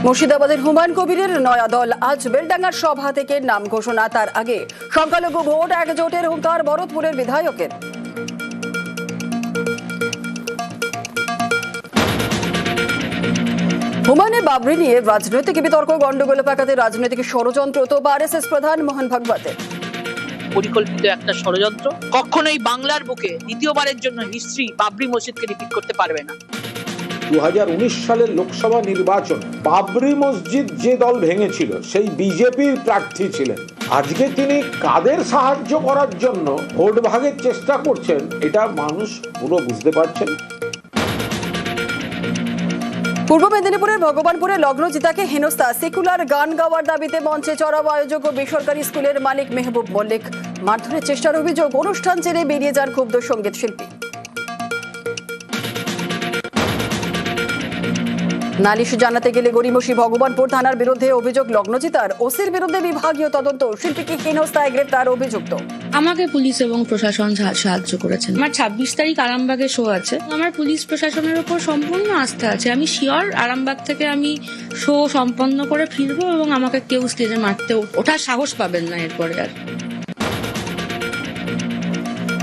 মুর্শিদাবাদের হুমায়ুন কবিরের নয়া দল আজ বেলডাঙ্গার সভা থেকে নাম ঘোষণা। তার আগে সংখ্যালঘু ভোট একজোটের হুঙ্কার ভরতপুরের বিধায়কের। হুমায়ুনের বাবরি নিয়ে রাজনৈতিক বিতর্ক, গন্ডগোল পাকাতে রাজনৈতিক ষড়যন্ত্র তো আরএসএস প্রধান মোহন ভাগবতের। পরিকল্পিত একটা ষড়যন্ত্র। কখনোই বাংলার বুকে দ্বিতীয়বারের জন্য হিস্ট্রি বাবরি মসজিদকে রিপিট করতে পারবে না। 2019 সালের লোকসভা নির্বাচন বাবরি মসজিদ যে দল ভেঙেছিল সেই বিজেপির প্রার্থী ছিলেন। আজকে তিনি কাদের সাহায্য করার জন্য ভোট ভাগের চেষ্টা করছেন এটা মানুষ পুরো বুঝতে পারছেন। পূর্ব মেদিনীপুরের ভগবানপুরে লগ্নজিতাকে হেনস্থা, সেকুলার গান গাওয়ার দাবিতে মঞ্চে চড়াও আয়োজক ও বেসরকারি স্কুলের মালিক মেহবুব মল্লিক। মারধরের চেষ্টার অভিযোগ, অনুষ্ঠান ছেড়ে বেরিয়ে যান ক্ষুব্ধ সঙ্গীত শিল্পী। নালিশ জানাতে গেলে গড়িমসি ভগবানপুর থানার বিরুদ্ধে অভিযোগ লগ্নজিতার। ওসির বিরুদ্ধে বিভাগীয় তদন্ত, শিল্পীকে হেনস্থায় গ্রেপ্তার অভিযুক্ত। আমাকে পুলিশ এবং প্রশাসন সাহায্য করেছেন। আমার 26 তারিখ আরামবাগে শো আছে। আমার পুলিশ প্রশাসনের উপর সম্পূর্ণ আস্থা আছে। আমি শিওর আরামবাগ থেকে আমি শো সম্পন্ন করে ফিরবো এবং আমাকে কেউ স্টেজে মারতে ওঠার সাহস পাবেন না এরপরে আর।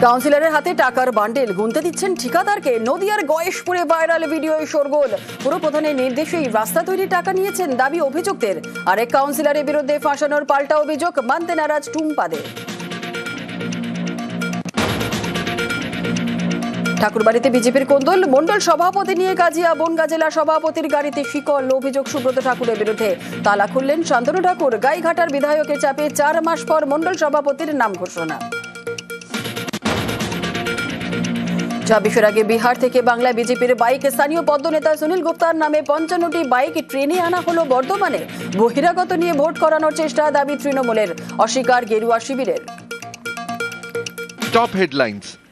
কাউন্সিলরের হাতে টাকার বান্ডেল গুনতে দিচ্ছেন ঠিকাদারকে। নদিয়ার গয়েশপুরে ভাইরাল ভিডিও শোরগোল। পুরপ্রধানের নির্দেশেই রাস্তা তৈরির টাকা নিয়েছেন দাবি অভিযুক্তের। আরেক কাউন্সিলরের বিরুদ্ধে ফাঁসানোর পাল্টা অভিযোগ, মানতে নারাজ টুম্পাদের। ঠাকুরবাড়িতে বিজেপির কোন্দল, মন্ডল সভাপতি নিয়ে কাজিয়া। বনগা জেলা সভাপতির গাড়িতে শিকল, অভিযোগ সুব্রত ঠাকুরের বিরুদ্ধে। তালা খুললেন শান্তনু ঠাকুর। গাইঘাটার বিধায়কের চাপে 4 মাস পর মন্ডল সভাপতির নাম ঘোষণা। 26 আগে বিহার থেকে বাংলায় বিজেপির বাইক। স্থানীয় পদ্মনেতা সুনীল গুপ্তার নামে 55টি বাইক ট্রেনে আনা হলো বর্ধমানে। বহিরাগত নিয়ে ভোট করানোর চেষ্টা, দাবি তৃণমূলের। অস্বীকার গেরুয়া শিবিরের। Top headlines